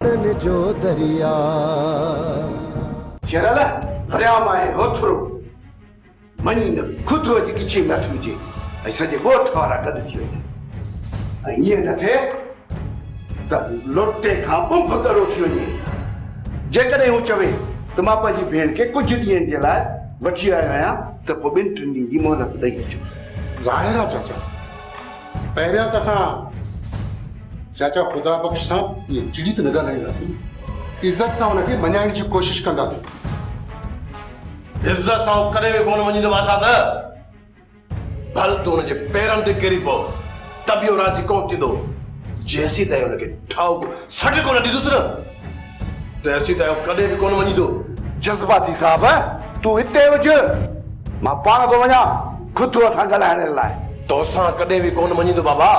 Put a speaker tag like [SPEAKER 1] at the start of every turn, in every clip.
[SPEAKER 1] वतन जो दरिया
[SPEAKER 2] शरल फरियाम आहे होथरो मनी न खुद वजी किछी नथ विजे ऐं सॼे ॻोठ वारा गॾु थी वञनि ऐं ईअं न थिए त लोटे खां बुंभ करो थी वञे जेकॾहिं हू चवे त मां पंहिंजी भेण खे कुझु ॾींहंनि जे लाइ वठी आयो आहियां त पोइ 2-3 ॾींहं जी मोहलत ॾेई अचो
[SPEAKER 3] ज़ाहिर आहे चाचा पहिरियां त असां चाचा ख़ुदा बख़्श सां इहे चिड़ी त न ॻाल्हाईंदासीं इज़त सां हुनखे मञाइण जी कोशिशि कंदासीं
[SPEAKER 4] इज़त सां कॾहिं बि कोन मञींदो असां त भल तूं हुनजे पेरनि ते किरी पओ त बि राज़ी कोन थींदो जेसीं ताईं हुनखे ठाउ सॾु कोन ॾींदुसि न तेसीं ताईं कॾहिं बि कोन मञींदो
[SPEAKER 2] जज़्बाती साहब तूं हिते हुज मां पाण थो वञा ख़ुद सां ॻाल्हाइण लाइ
[SPEAKER 4] तोसां कॾहिं बि कोन मञींदो बाबा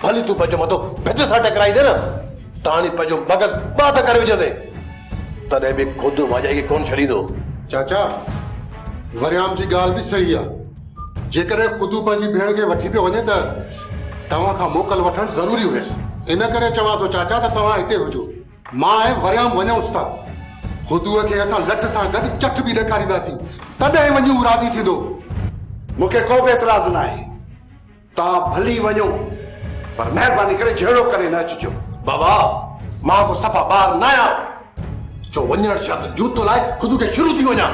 [SPEAKER 4] भली तूं पंहिंजो मथो भित सां टकराई दे न ताणी पंहिंजो मगज़ बात करे विझंदे तॾहिं बि ख़ुदि माजाई खे कोन छॾींदो
[SPEAKER 3] चाचा वरियाम जी ॻाल्हि बि सही आहे जेकॾहिं ख़ुदि पंहिंजी भेण खे वठी पियो वञे त तव्हां खां मोकल वठणु ज़रूरी हुयसि इन करे चवां थो चाचा त तव्हां हिते हुजो मां ऐं वरियाम वञूंसि था ख़ुदि खे असां लठ सां गॾु चट बि ॾेखारींदासीं तॾहिं वञी हू राज़ी थींदो
[SPEAKER 2] मूंखे को बि एतिराज़ न आहे तव्हां भली वञो पर महिरबानी करे जहिड़ो करे न अचिजो
[SPEAKER 4] बाबा मां को सफ़ा ॿार न आहियां जो वञण शर्त जूतो लाइ ख़ुदि खे शुरू थी वञा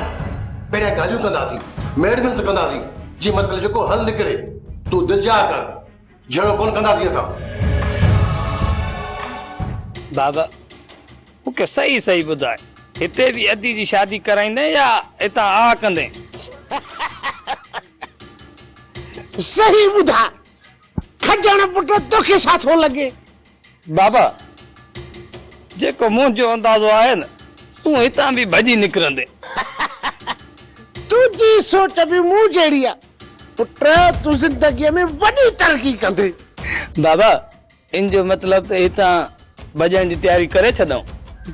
[SPEAKER 4] पहिरियां ॻाल्हियूं कंदासीं मेड़मेंट कंदासीं जी मसइलो जेको हल निकिरे तूं दिलजार कर जहिड़ो कोन कंदासीं असां
[SPEAKER 5] बाबा मूंखे सही सही ॿुधाए हिते बि अदी जी शादी कराईंदे या हितां आ कंदे
[SPEAKER 6] सही ॿुधा खजण पुट तोखे छा थो लॻे
[SPEAKER 5] बाबा जेको मुंहिंजो अंदाज़ो आहे न तूं हितां बि भॼी निकिरंदे
[SPEAKER 6] तुंहिंजी सोच बि मूं जहिड़ी आहे पुट तूं ज़िंदगीअ में वॾी तरक़ी कंदे
[SPEAKER 5] बाबा इन जो मतिलब त हितां भॼण जी तयारी करे छॾूं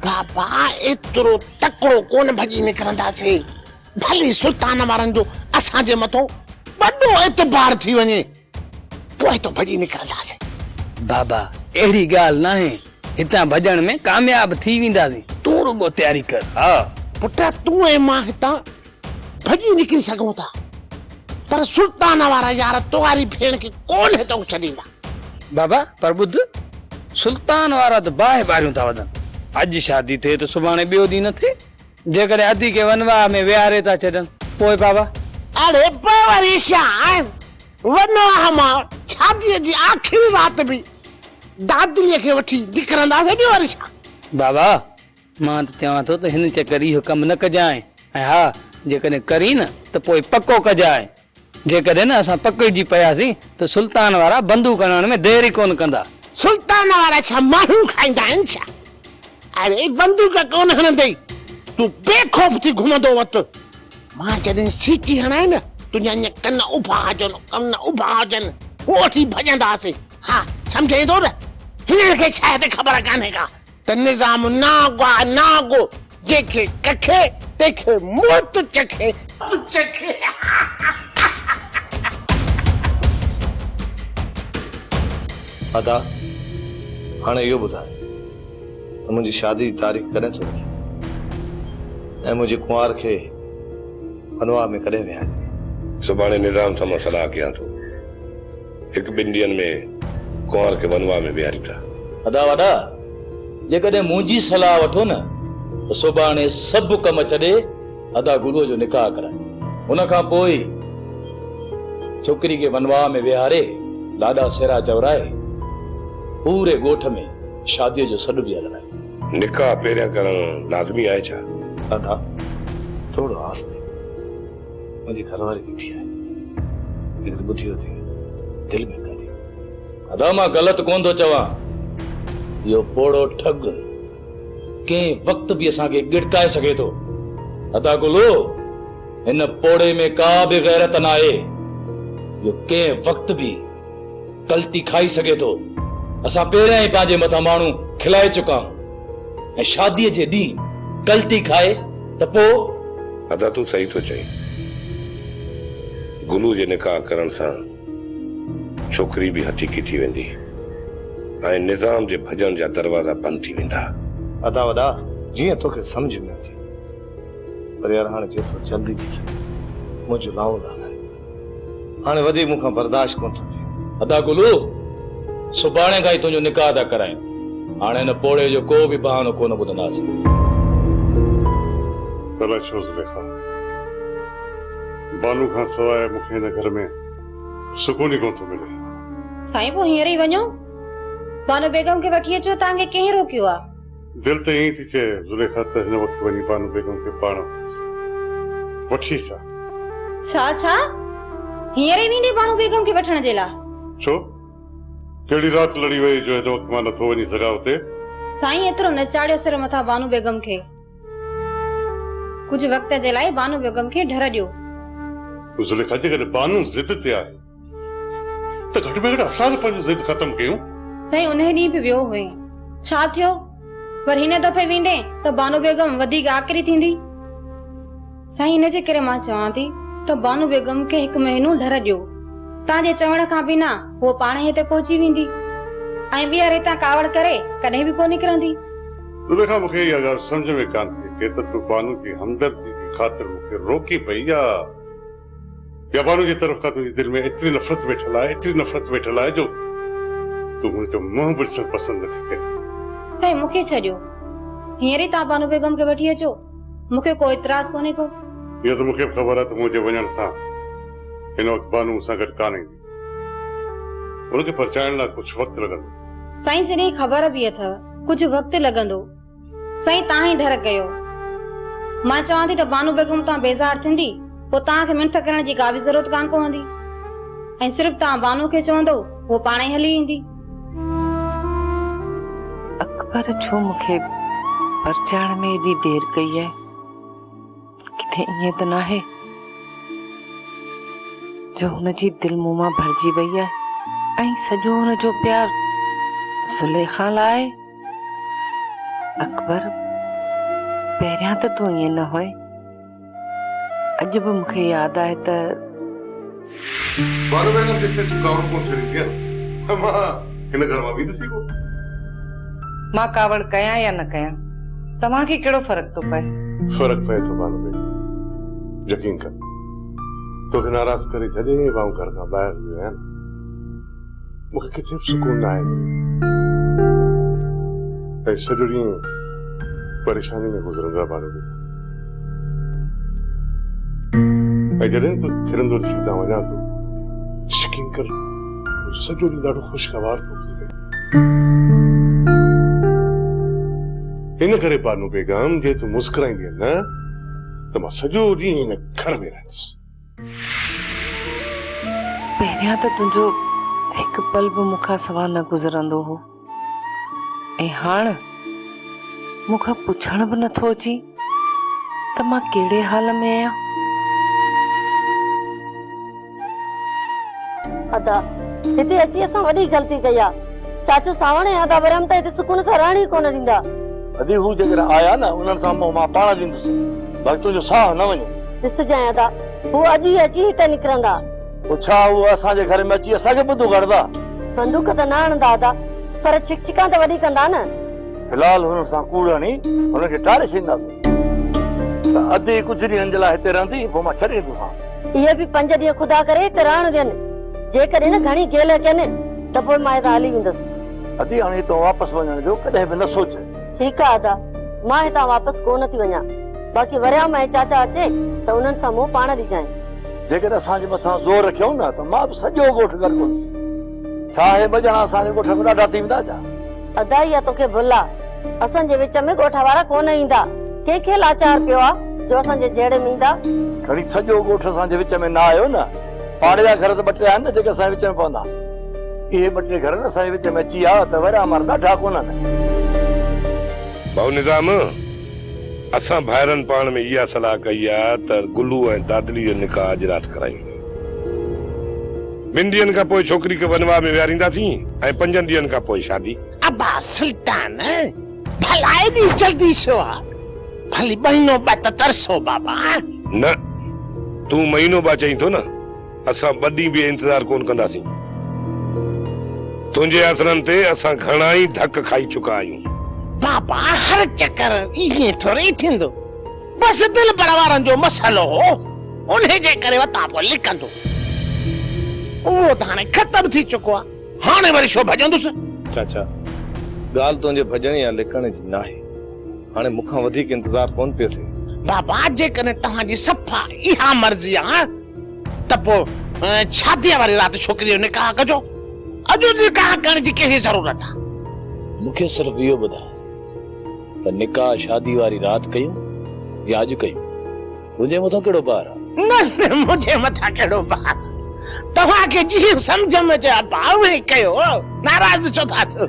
[SPEAKER 6] बाबा एतिरो तकिड़ो कोन भॼी निकिरंदासीं भली सुल्तान वारनि जो असांजे मथां वॾो एतबार थी वञे पोइ तो भॼी निकिरंदासीं
[SPEAKER 5] बाबा अहिड़ी ॻाल्हि न आहे हितां भॼण में कामयाब थी वेंदासीं तूं रुगो तयारी कर हा
[SPEAKER 6] पुट तूं ऐं मां हितां भॼी निकिरी सघूं था पर सुल्तान वारा यार तुंहिंजी भेण खे कोन हितां छॾींदा
[SPEAKER 5] बाबा पर ॿुध सुल्तान वारा त बाहि ॿारियूं था वञनि अॼु शादी थिए त सुभाणे ॿियो ॾींहुं न थिए जेकॾहिं अदी खे वनवाह में विहारे था छॾनि पोइ बाबा
[SPEAKER 6] अरे वरी छा वनवाह मां शादीअ जी आख़िरी राति बि दादीअ खे वठी निकिरंदासीं ॿियो वरी छा
[SPEAKER 5] बाबा मां त चवां थो त हिन चकर इहो कमु न कजांइ ऐं हा जेकॾहिं करी न त पोइ पको कजांइ जेकॾहिं न असां पकिड़िजी पियासीं त सुल्तान वारा बंदूक हणण में देरी कोन कंदा
[SPEAKER 6] सुल्तान वारा छा माण्हू खाईंदा आहिनि छा अरे बंदूक कोन हणंदे तूं बेखौफ़ थी घुमंदो वटि मां जॾहिं सीटी हणाए न तुंहिंजा कन उभा हुजनि वठी भॼंदासीं हा सम्झे थो न हिननि खे छा ते ख़बर कान्हे का त निज़ाम नागो जंहिंखे कखे तंहिंखे मौत चखे
[SPEAKER 4] अदा हाणे इहो ॿुधाए त मुंहिंजी शादी जी तारीख़ कॾहिं थो ऐं मुंहिंजे कुंवार खे वनवाह में कॾहिं विहारींदी
[SPEAKER 7] सुभाणे निज़ाम सां मां सलाह कयां थो 1-2 ॾींहंनि में कुंवार खे वनवाह में विहारींदा
[SPEAKER 8] अदा वॾा जेकॾहिं मुंहिंजी सलाह वठो न त सुभाणे सभु कम छॾे अदा गुरुअ जो निकाह कराए उन खां पोइ छोकिरी खे वनवाह में विहारे लाॾा सेरा चवराए पूरे ॻोठ में शादीअ जो सॾु बि हलाए
[SPEAKER 7] निकाह पहिरियां करणु लाज़मी आहे छा
[SPEAKER 4] अदा थोरो आस्ते मुंहिंजी घरवारी बीठी आहे हिकिड़ी ॿुधी वधी दिलि में कंदी
[SPEAKER 8] अदा मां ग़लति कोन थो चवां इहो पोड़ो ठग कंहिं वक़्त बि असांखे गिड़काए सघे थो अदा गुलो हिन पोड़े में का बि गैरत न आहे इहो कंहिं वक़्त बि गलती खाई सघे थो असां पहिरियां ई पंहिंजे मथां माण्हू खिलाए चुका आहियूं ऐं शादीअ जे ॾींहुं गलती खाए त पोइ
[SPEAKER 7] अदा तूं सही थो चई गुलू जे निकाह करण सां छोकिरी बि हथी की थी वेंदी ऐं निज़ाम जे भॼण जा दरवाज़ा बंदि थी वेंदा
[SPEAKER 4] अदा वॾा जीअं तोखे सम्झ में अचे, पर यार हाणे जेतिरो जल्दी थी सघे मुंहिंजो लाऊं ॻाल्हाए, हाणे वधीक मूंखां बर्दाश्त कोन थो थिए।
[SPEAKER 8] अदा गुलू, सुभाणे खां ई तुंहिंजो निकाह था करायूं। हाणे हिन पोड़े जो को बि बहानो कोन ॿुधंदासीं।
[SPEAKER 1] भला छो ज़ुलेखा, बानू खां सवाइ मूंखे हिन घर में सुकून ई कोन थो मिले।
[SPEAKER 9] साईं पोइ हींअर ई वञो, बानो बेगम खे वठी अचो, तव्हांखे कंहिं रोकियो आहे?
[SPEAKER 1] दिल त ईअं थी थिए ज़ुलेखा त हिन वक़्तु वञी बानू बेगम खे पाण वठी अचां।
[SPEAKER 9] छा हींअर ई वेंदे बानो बेगम खे वठण जे लाइ?
[SPEAKER 1] छो कहिड़ी राति लड़ी वई जो हिन वक़्तु मां नथो वञी सघां उते?
[SPEAKER 9] साईं एतिरो न चाढ़ियो सिर मथां बानो बेगम खे। कुझु वक़्त जे लाइ बानो बेगम खे ढर ॾियो।
[SPEAKER 1] ज़ुलेखा जेकॾहिं बानू ज़िद ते आहे त घटि में घटि असां त पंहिंजो ज़िद ख़तमु कयूं।
[SPEAKER 9] साईं उन ॾींहुं बि वियो हुई, छा थियो? पर हिन दफ़े वेंदे त बानो बेगम वधीक आकरी थींदी। साईं इन जे करे मां चवां थी त बानो बेगम खे 1 महीनो ढर ॾियो। तव्हांजे चवण खां बिना वो पाण हिते पहुची वेंदी ऐं ॿीहर हितां कावड़ करे कॾहिं बि कोन निकिरंदी।
[SPEAKER 1] ज़ुलेखा मूंखे इहा ॻाल्हि सम्झ में कान थी कि त तूं बानू जी हमदर्दी की ख़ातिर मूंखे रोकी पई या बानू जी तरफ़ खां तुंहिंजी दिलि में एतिरी नफ़रत वेठल आहे, एतिरी नफ़रत वेठल आहे जो तूं हुनजो मुंहुं बि ॾिसणु पसंदि नथी करे।
[SPEAKER 9] साईं मूंखे छॾियो, हींअर ई तव्हां बानो बेगम खे वठी अचो, मूंखे को इतराज़ कोन्हे को।
[SPEAKER 1] इहो त मूंखे बि ख़बर आहे त मुंहिंजे वञण सां हिन वक़्तु बानू मूंसां गॾु कान ईंदी, हुनखे परचाइण लाइ कुझु वक़्तु लॻंदो।
[SPEAKER 9] साईं जॾहिं ख़बर बि अथव कुझु वक़्तु लॻंदो, साईं तव्हां ई ढर कयो। मां चवां थी त बानो बेगम तां बेज़ार थींदी, पोइ तव्हांखे मिंथ करण जी का बि ज़रूरत कान पवंदी ऐं सिर्फ़ु तव्हां बानो खे चवंदो वो पाण ई हली ईंदी।
[SPEAKER 10] अकबर छो मूंखे परचाइण में एॾी देर कई आहे? किथे ईअं त नाहे जो हुनजी दिलि मूं मां भरिजी वई आहे ऐं सॼो हुनजो प्यार ज़ुलेखा लाइ? अकबर पहिरियां त तूं ईअं न हुए, अॼु बि मूंखे यादि आहे त
[SPEAKER 1] बानू बेगम जैसे कावड़ कोन छॾी थिए मां हिन घर मां वेंदुसि कोन।
[SPEAKER 10] मां कावड़ कयां या न कयां, तव्हांखे कहिड़ो फ़र्क़ु थो पए?
[SPEAKER 1] फ़र्क़ु पए थो बानू बेगम, यकीन कर। तोखे नाराज़ करे जॾहिं मां घर खां ॿाहिरि वियो आहियां मूंखे किथे बि सुकून न आहे ऐं सॼो ॾींहुं परेशानी में गुज़रंदो आहे बानू बेगम। ऐं जॾहिं तो खिलंदो ॾिसी था वञा थो यकीन कर सॼो ॾींहुं ॾाढो ख़ुशगवार थो गुज़रे। हिन करे बानू बेगम जे तूं मुस्कुराईंदीअ न त मां सॼो ॾींहुं हिन घर में रहंदुसि।
[SPEAKER 10] पहिरियां त तुंहिंजो हिकु पल बि मूंखां सवाइ न गुज़रंदो हो ऐं हाणे मूंखां पुछण बि नथो अची त मां कहिड़े हाल में आहियां।
[SPEAKER 11] अदा हिते अची असां वॾी ग़लती कई आहे। चाचो सावण याद आहे वरम त हिते सुकून सां रहण ई कोन ॾींदा।
[SPEAKER 12] अदी हू जेकर आया न उन्हनि सां मां पाण ॾींदुसि, बाक़ी तुंहिंजो साह न वञे।
[SPEAKER 11] ॾिसजांइ अदा हू अॼु ई अची हिते निकिरंदा।
[SPEAKER 12] पोइ छा हू असांजे घर में अची असांखे बंदूक हणंदा?
[SPEAKER 11] बंदूक त न हणंदा अदा, पर छिकछिकां त वॾी कंदा न।
[SPEAKER 12] फिलहाल हुन सां कूड़ हणी हुनखे टारे छॾींदासीं त अधी कुझु ॾींहंनि जे लाइ हिते रहंदी, पोइ मां छॾे ॾींदोमांसि।
[SPEAKER 11] इहे बि 5 ॾींहं ख़ुदा करे हिते रहण ॾियनि, जेकॾहिं न घणी गेल कनि त पोइ मां हितां हली वेंदसि।
[SPEAKER 12] अदी हाणे हितां वापसि वञण जो कॾहिं बि न सोचे।
[SPEAKER 11] ठीकु आहे अदा, मां हितां वापसि कोन थी वञा, बाक़ी वरियाम ऐं चाचा अचे त उन्हनि सां मूं पाण ॾिजांइ।
[SPEAKER 12] जेकर असांजे मथां ज़ोर रखियो न त मां बि सॼो ॻोठ गॾु कोन्ह। छा आहे 2 ॼणा असांजे ॻोठ में ॾाढा थी वेंदा छा?
[SPEAKER 11] अदा इहा तोखे भुल आहे, असांजे विच में ॻोठ वारा कोन ईंदा। कंहिंखे लाचार पियो आहे जो असांजे जहिड़े में ईंदा?
[SPEAKER 12] खणी सॼो ॻोठ असांजे विच में न आयो न। पाड़े जा घर त 2 टे आहिनि न जेके असांजे विच में पवंदा। इहे 2 टे घर न असांजे विच में अची आहे त वरी हमारा ॾाढा कोन्हनि।
[SPEAKER 7] भाउ निज़ाम, असां भाइरनि पाण में इहा सलाह कई आहे त गुलू ऐं दादली जो निकाह अॼु राति करायूं। 2 ॾींहंनि खां पोइ छोकिरी खे वनवा में विहारींदासीं ऐं 5 ॾींहंनि खां पोइ शादी।
[SPEAKER 6] अब्बा सुल्तान भला एॾी जल्दी छो आहे? भली महीनो ॿ त तरसो बाबा।
[SPEAKER 7] न तूं महीनो ॿ चईं थो न, असां 2 ॾींहं बि इंतज़ार कोन कंदासीं। तुंहिंजे असरनि ते असां घणा ई धक खाई चुका आहियूं।
[SPEAKER 6] बाबा हर चक्कर ये थोड़ी थींदो बस दिल बराबरन जो मसलो हो उन्हें जे करे वता को लिखंदो वो त हाणे खत्म थी चुको आ हाणे वरी छो भजंदुसि
[SPEAKER 7] चाचा ॻाल्हि तुंहिंजे भॼण या लिखण जी नाहे हाणे मूंखां वधीक इंतज़ार कोन पियो थिए
[SPEAKER 6] बाबा जेकॾहिं तव्हांजी सफ़ा इहा मर्ज़ी आहे त पोइ शादीअ वारी राति छोकिरी जो निकाह कजो अॼु निकाह करण जी कहिड़ी ज़रूरत आहे
[SPEAKER 8] मूंखे सिर्फ़ इहो ॿुधाए त निकाह शादी वारी राति कयूं या अॼु कयूं तुंहिंजे मथां कहिड़ो ॿार आहे
[SPEAKER 6] न मुंहिंजे मथां कहिड़ो ॿार तव्हांखे जीअं सम्झ में अचे भाउ ई कयो नाराज़ छो था थियो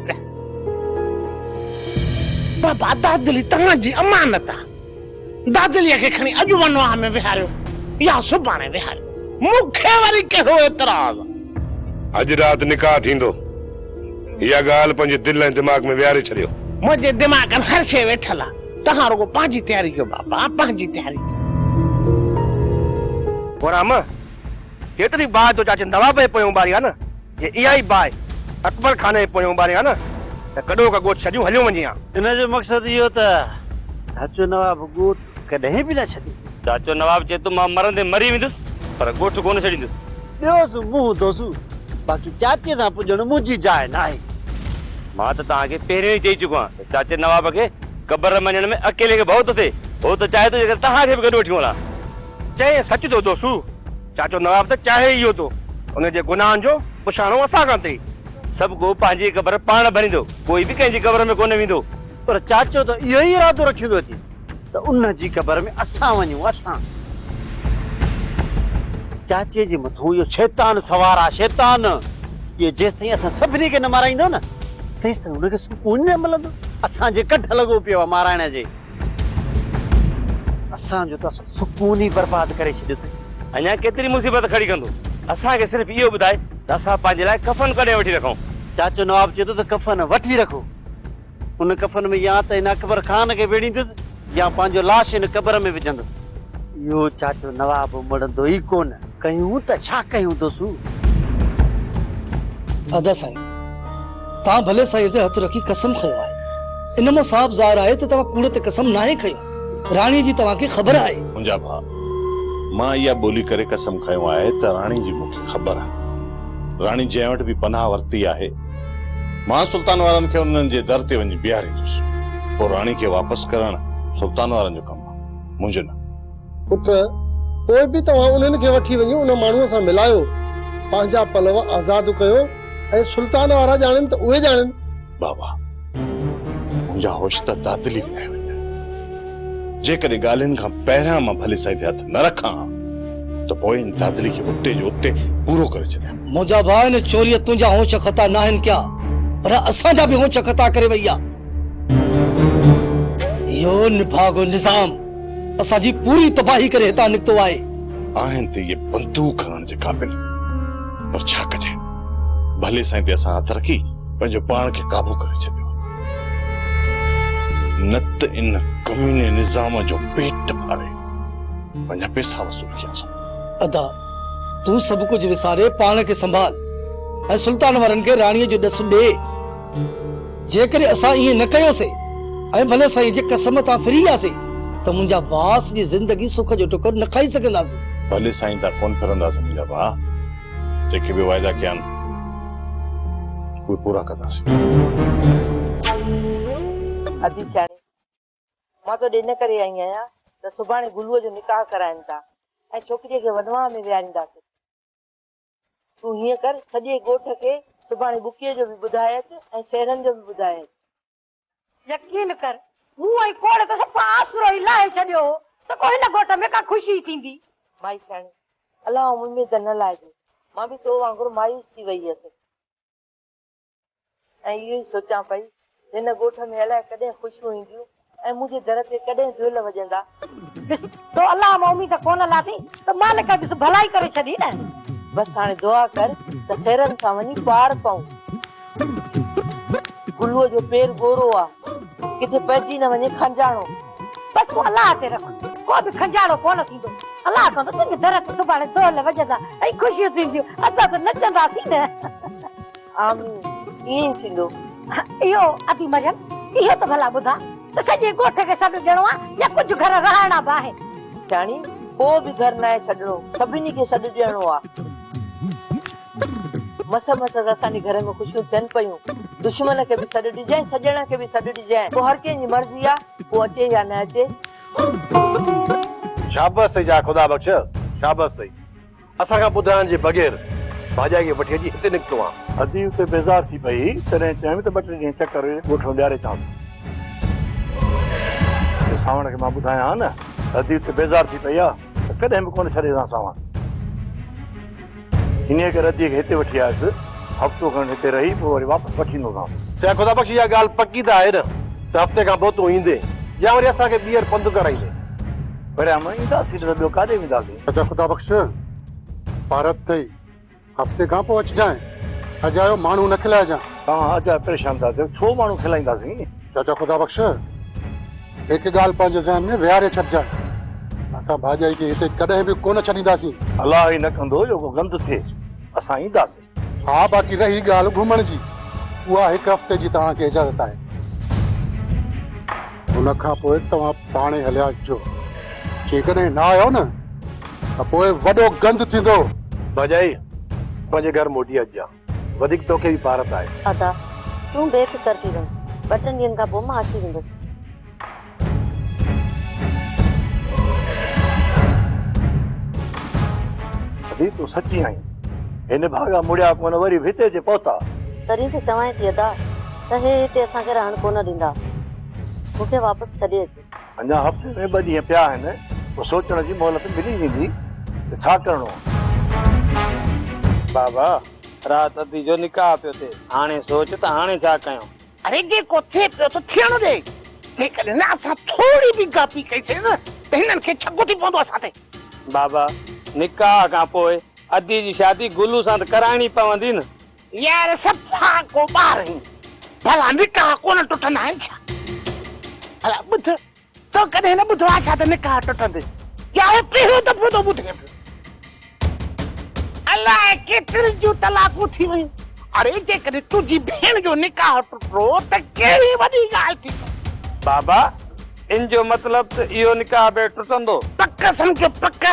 [SPEAKER 6] बाबा दादली तव्हांजी अमानत आहे दादलीअ खे खणी अॼु वनवाह में विहारियो या सुभाणे विहारियो मूंखे वरी कहिड़ो एतिराज़
[SPEAKER 7] अॼु राति निकाह थींदो इहा ॻाल्हि पंहिंजे दिलि ऐं दिमाग़ में विहारे छॾियो
[SPEAKER 6] मुंहिंजे दिमाग़ में हर शइ वेठल आहे तव्हां रुगो पंहिंजी तयारी कयो बाबा पंहिंजी तयारी
[SPEAKER 12] राम हेतिरी बाहि तो चाचे नवाब जे पोयों ॿारी आहे न ये इहा ई बाहि अकबर खाने जे पोयों ॿारी आहे न त कॾो का ॻोठ छॾियूं हलियूं वञी
[SPEAKER 13] इन जो मक़सदु इहो त चाचो नवाब ॻोठ कॾहिं बि न छॾी चाचो नवाब चए थो मां मरंदे मरी वेंदुसि पर ॻोठ कोन छॾींदुसि ॿियोसि मुंहुं दोसु बाक़ी चाचे सां पुॼणु मुंहिंजी जाइ न आहे मां त तव्हांखे पहिरियों ई चई चुको आहियां त चाचे नवाब खे क़बर में वञण में अकेले खे भउ थो थिए हो त चाहे थो जेकर तव्हांखे बि गॾु वठी वञा
[SPEAKER 12] चए सच थो दोसू चाचो नवाब त चाहे इहो थो उनजे गुनाहनि जो पुछाणो असां खां थिए
[SPEAKER 13] सभु को पंहिंजी क़बर पाण भरींदो कोई बि कंहिंजी क़बर में कोन वेंदो पर चाचो त इहो ई इरादो रखियो थो अचे त उन जी क़बर में असां वञूं असां चाचे जे मथां इहो शैतान सवार आहे शैतान इहो जेसिताईं असां सभिनी खे न माराईंदो न तेसिताईं हुनखे सुकून न मिलंदो असांजे कढ लॻो पियो आहे माराइण जे असांजो त सुकून ई बर्बाद करे छॾियो अथई अञा केतिरी मुसीबत खड़ी कंदो असांखे सिर्फ़ु इहो ॿुधाए त असां पंहिंजे लाइ कफ़न कॾहिं वठी रखूं चाचो नवाब चए थो त कफ़न वठी रखो उन कफ़न में या त हिन अकबर खान खे वेड़ींदुसि या पंहिंजो लाश हिन क़बर में विझंदुसि इहो चाचो नवाब मरंदो ई कोन कयूं त छा कयूं दोसू
[SPEAKER 14] अदा साईं तव्हां भले साईं ते हथ रखी कसम खयो आहे इन मां साफ़ ज़ाहिर आहे त तव्हां कूड़ ते कसम नाहे खयो राणी जी तव्हांखे ख़बर आहे
[SPEAKER 1] मुंहिंजा भाउ मां इहा ॿोली करे कसम खयो आहे त राणी जी मूंखे ख़बर आहे राणी जंहिं वटि बि पनाह वरिती आहे मां सुल्तान वारनि खे उन्हनि जे दर ते वञी बीहारींदुसि पोइ राणी खे वापसि करणु सुल्तान वारनि जो कमु आहे मुंहिंजो न
[SPEAKER 3] पुट पोइ बि तव्हां उन्हनि खे वठी वञो उन माण्हूअ सां मिलायो पंहिंजा पलव आज़ादु कयो ऐं सुल्तान वारा ॼाणनि त उहे ॼाणनि
[SPEAKER 1] बाबा मुंहिंजा होश त दादली विया आहिनि जेकॾहिं ॻाल्हियुनि खां पहिरियां मां भले साईं ते हथ न रखां त पोइ इन दादली खे उते जो उते पूरो करे छॾियां
[SPEAKER 14] मुंहिंजा भाउ इन चोरीअ तुंहिंजा होश ख़ता न आहिनि क्या पर असांजा बि होश ख़ता करे वई आहे इहो निभागो निज़ाम असांजी पूरी तबाही करे हितां निकितो आहे
[SPEAKER 1] आहिनि त इहे बंदूक खणण जे क़ाबिल पर छा कजे भले साईं ते असां हथ रखी पंहिंजो पाण खे काबू करे छॾियो न त इन कमीने निज़ाम जो पेट फाड़े पंहिंजा पैसा वसूल कयासीं
[SPEAKER 14] अदा तूं सभु कुझु विसारे पाण खे संभाल ऐं सुल्तान वारनि खे राणीअ जो ॾसु ॾे जेकॾहिं असां ईअं न कयोसीं ऐं भले साईं जे कसम तां फिरी वियासीं त मुंहिंजा भाउ जी ज़िंदगी सुख जो टुकर न खाई सघंदासीं
[SPEAKER 1] भले साईं तां कोन फिरंदासीं मुंहिंजा भाउ जेके बि वाइदा कया आहिनि उहे पूरा कंदासीं
[SPEAKER 10] अदी सियाणी मां तो ॾिन करे आई आहियां त सुभाणे गुलूअ जो निकाह कराइनि था ऐं छोकिरीअ खे वनवाह में विहारींदासीं तूं हीअं कर सॼे ॻोठ खे सुभाणे बुकीअ जो बि ॿुधाए अच ऐं सेरनि जो बि ॿुधाए अच
[SPEAKER 15] यकीन कर मूं ऐं कोड़ त सभु आसरो ई लाहे छॾियो त को हिन ॻोठ में का ख़ुशी थींदी
[SPEAKER 10] माई सियाणी अलाह मुंहिंजे त न लाइजे मां बि तो वांगुरु मायूस थी वई हुयसि ऐं इहो ई सोचां पई हिन ॻोठ में अलाए कॾहिं ख़ुशियूं ईंदियूं ऐं मुंहिंजे दर ते कॾहिं दुल वॼंदा
[SPEAKER 15] तो अलाह मां उम्मीद कोन लाथी त मालिक ॾिस भलाई करे छॾी न
[SPEAKER 10] बसि हाणे दुआ कर त सेरनि सां वञी पार पऊं गुलूअ जो पेर गोरो आहे किथे पइजी न वञे खंजाणो
[SPEAKER 15] बस तूं अलाह ते रख को बि खंजाणो कोन थींदो अलाह कंदो तुंहिंजे दर ते सुभाणे दुल वॼंदा ऐं ख़ुशियूं थींदियूं असां त नचंदासीं न
[SPEAKER 10] आमीन ईअं ई थींदो
[SPEAKER 15] इहो अदी मरियम इहो त भला ॿुधा त सॼे ॻोठ खे सॾु ॾियणो आहे या कुझु घर रहणा बि आहिनि।
[SPEAKER 10] शाणी को बि घर न आहे छॾणो, सभिनी खे सॾु ॾियणो आहे। मस मस त असांजे घर में ख़ुशियूं थियनि पयूं, दुश्मन खे बि सॾु ॾिजांइ, सॼण खे बि सॾु ॾिजांइ। पोइ हर कंहिंजी मर्ज़ी आहे, पोइ अचे या न अचे।
[SPEAKER 12] शाबाश सही जा खुदा बख्श, शाबाश सही। असांखां ॿुधाइण जे बग़ैर भाॼाई खे वठी अची हिते निकितो आहे। अदी उते बेज़ार थी पई, तॾहिं चयमि त 2-3 ॾींहं चकर ॻोठ में ॾियारे अचांसि। सावण खे मां ॿुधायां न, अदी उते बेज़ार थी पई आहे त कॾहिं बि कोन छॾे सावण। इन करे अदी खे हिते वठी आयुसि, हफ़्तो खनि हिते रही पोइ वरी वापसि वठी ईंदोसांसि। चए खुदा बख्श इहा ॻाल्हि पकी त आहे न त हफ़्ते खां पोइ तूं ईंदे या वरी असांखे ॿीहर पंधु कराईंदे। वरी मां ईंदासीं त ॿियो काॾे वेंदासीं।
[SPEAKER 3] अच्छा खुदा बख्श भारत अथई, हफ़्ते खां पोइ अचिजांइ। अॼु आयो माण्हू न खिलाइजांइ।
[SPEAKER 12] तव्हां अॼु परेशान था थियो, छो माण्हू खिलाईंदासीं।
[SPEAKER 3] चाचा खुदा बख्श हिकु ॻाल्हि पंहिंजे ज़हन में विहारे छॾिजांइ, असां भाॼाई खे हिते कॾहिं बि कोन छॾींदासीं।
[SPEAKER 12] अलाह ई न कंदो जेको गंद थिए, असां ईंदासीं।
[SPEAKER 3] हा, बाक़ी रही ॻाल्हि घुमण जी, उहा 1 हफ़्ते जी तव्हांखे इजाज़त आहे। उन खां पोइ तव्हां पाणे हलिया अचिजो। जेकॾहिं न आयो न त पोइ वॾो गंद थींदो।
[SPEAKER 12] भाॼाई पंहिंजे घर मोटी अचिजां, वधीक तोखे बि भारत आहे।
[SPEAKER 11] अदा तूं बेफ़िक्र थी रह, 2-3 ॾींहंनि खां पोइ मां अची वेंदुसि।
[SPEAKER 12] अदी तूं सची आहीं, हिन भागा मुड़िया कोन वरी बि हिते अची पहुता।
[SPEAKER 11] तॾहिं त चवां थी अदा त हे हिते असांखे रहण कोन ॾींदा, मूंखे वापसि छॾे अचे।
[SPEAKER 12] अञा हफ़्ते में 2 ॾींहं पिया आहिनि, पोइ सोचण जी मोहलत मिली वेंदी त छा करणो।
[SPEAKER 13] बाबा रात अदी जो निकाह पियो थिए, हाणे सोच त हाणे छा कयूं।
[SPEAKER 6] अरे जेको थिए पियो त थियण ॾे। जेकॾहिं न असां थोरी बि गापी कईसीं न त हिननि खे छको थी पवंदो असां ते।
[SPEAKER 13] बाबा निकाह खां पोइ अदी जी शादी गुलू सां त कराइणी पवंदी न।
[SPEAKER 6] यार सफ़ा को ॿार आहिनि, भला निकाह कोन टुटंदा आहिनि छा? अला ॿुध, तो कॾहिं न ॿुधो आहे छा त निकाह टुटंदे? या हे पहिरियों दफ़ो थो ॿुधे पियो? अलाए केतिरी जूं तलाकूं थी वयूं। अरे जेकॾहिं तुंहिंजी भेण जो निकाह टुटो त कहिड़ी वॾी ॻाल्हि थी।
[SPEAKER 13] बाबा इन जो मतलब त इहो निकाह बि टुटंदो?
[SPEAKER 6] पक सम्झो पक।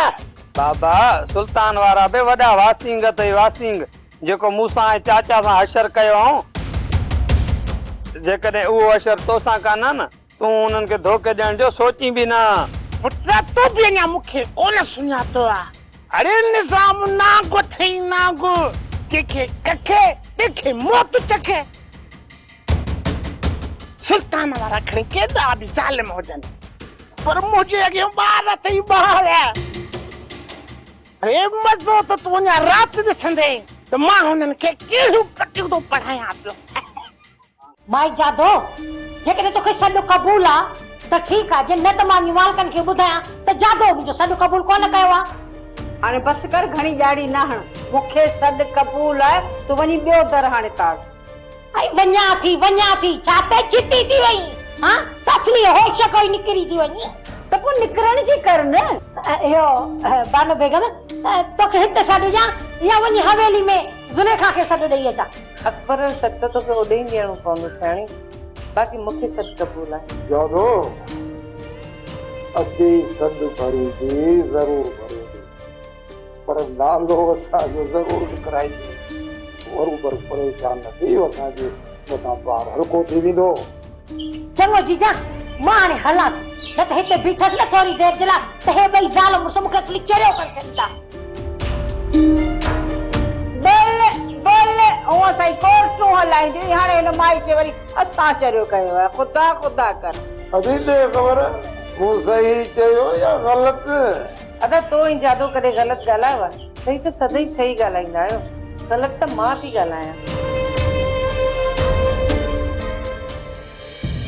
[SPEAKER 13] बाबा सुल्तान वारा बि वॾा वासिंग अथई, वासिंग जेको मूंसां ऐं चाचा सां हशर कयो हुओ। जेकॾहिं उहो हशर तोसां कान्हा न, तूं उन्हनि खे धोखे ॾियण जो सोची बि न।
[SPEAKER 6] पुट तूं बि अञा मूंखे कोन सुञातो आहे। अरे निज़ाम नागो थई नागो, कंहिंखे कखे कंहिंखे मौत चखे। सुल्तान वारा खणी केॾा बि ज़ालिम हुजनि, पर मुंहिंजे अॻियां ॿार अथई ॿार। अरे मज़ो त तूं अञा राति ॾिसंदे त मां हुननि खे कहिड़ियूं कटियूं थो पढ़ायां पियो।
[SPEAKER 15] भाई जादो जेकॾहिं तोखे सॾु क़बूल आहे त ठीकु आहे, जे न त मां मालकनि खे ॿुधायां त जादो मुंहिंजो सॾु क़बूल कोन कयो आहे।
[SPEAKER 16] हाणे बस कर, घणी ॼाड़ी न हण। मूंखे सॾु क़बूल आहे, तूं वञी ॿियो दर हाणे ताड़।
[SPEAKER 15] आई वञा थी छा ते चिती थी वई? हां ससुली होश कोई निकिरी थी वञी
[SPEAKER 16] त पोइ निकिरण जी कर न।
[SPEAKER 15] इहो बानो बेगम तोखे हिते सॾु ॾियां या वञी हवेली में ज़ुलेखा खे सॾु ॾेई अचां?
[SPEAKER 10] अकबर सॾु त तोखे ओॾे ई ॾियणो पवंदो साणी, बाक़ी मूंखे सॾु क़बूल आहे।
[SPEAKER 2] यादो अदी सॾु भरींदी ज़रूर भरींदी, पर नालो असांजो ज़रूर लिखाईंदी। बरोबर परेशान न थी, असांजे मथां ॿार हल्को थी वेंदो।
[SPEAKER 15] चङो जीजा, मां हाणे हलां थी, न त हिते बीठसि न थोरी देरि जे लाइ त हे ॿई ज़ाल मुड़ुस मूंखे असली चरियो करे छॾींदा।
[SPEAKER 16] हूअं असां कोर्टूं हलाईंदी, हाणे हिन माई खे वरी असां चरियो कयो आहे। ख़ुदा ख़ुदा कर।
[SPEAKER 2] अभी ॾे ख़बर मूं सही चयो या ग़लति?
[SPEAKER 10] अदा तो ई जादो कॾहिं ग़लति ॻाल्हायो आहे? सही त सदाई सही ॻाल्हाईंदा आहियो, ग़लति त मां थी ॻाल्हायां।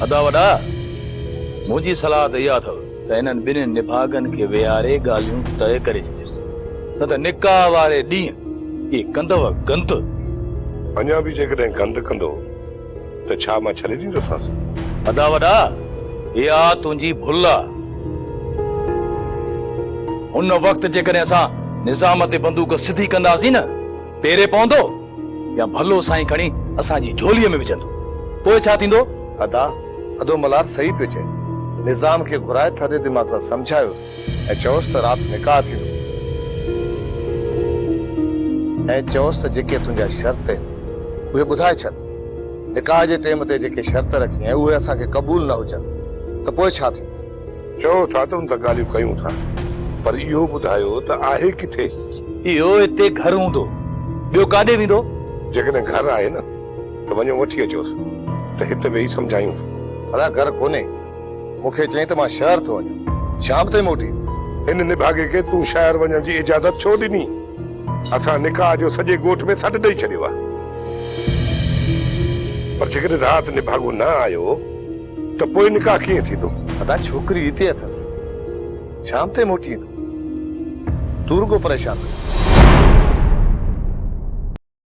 [SPEAKER 8] अदा वॾा मुंहिंजी सलाह त इहा अथव त हिननि ॿिन्हिनि निभागनि खे वेहारे ॻाल्हियूं तय करे छॾियो, न त निकाह वारे ॾींहुं ये कंदव गंद।
[SPEAKER 7] अञा बि जेकॾहिं गंद कंदो त छा मां छॾे ॾींदोसांसि?
[SPEAKER 8] अदा वॾा इहा तुंहिंजी भुल आहे। उन वक़्तु जेकॾहिं असां निज़ाम ते बंदूक सिधी कंदासीं न, पेरे पवंदो या भलो साईं खणी असांजी झोलीअ में विझंदो, पोइ छा थींदो?
[SPEAKER 12] अदा
[SPEAKER 4] अदो मलार सही पियो चए निज़ाम खे घुराए थधे दिमाग़ सां सम्झायोसि ऐं चयोसि त राति निकाह थींदो ऐं चयोसि त जेके तुंहिंजा शर्त आहिनि उहे ॿुधाए छॾ निकाह जे टाइम ते जेके शर्त रखी ऐं उहे असांखे क़बूल न हुजनि त पोइ छा थींदो
[SPEAKER 7] चओ था त उन त ॻाल्हियूं कयूं था पर इहो ॿुधायो त आहे किथे
[SPEAKER 8] इहो हिते घर हूंदो ॿियो काॾे वेंदो
[SPEAKER 7] जेकॾहिं घर आहे न त वञो वठी अचोसि त हिते वेही सम्झायूंसि
[SPEAKER 4] अला घर कोन्हे मूंखे चई त मां शहर थो वञा शाम ताईं मोटी
[SPEAKER 7] हिन निभागे खे तूं शहर वञण जी इजाज़त छो ॾिनी असां निकाह जो सॼे ॻोठ में सॾु ॾेई छॾियो आहे पर जेकॾहिं राति निभागो न आयो त पोइ निकाह कीअं थींदो
[SPEAKER 4] अदा छोकिरी हिते अथसि शाम ताईं मोटी ईंदो तू रुगो परेशान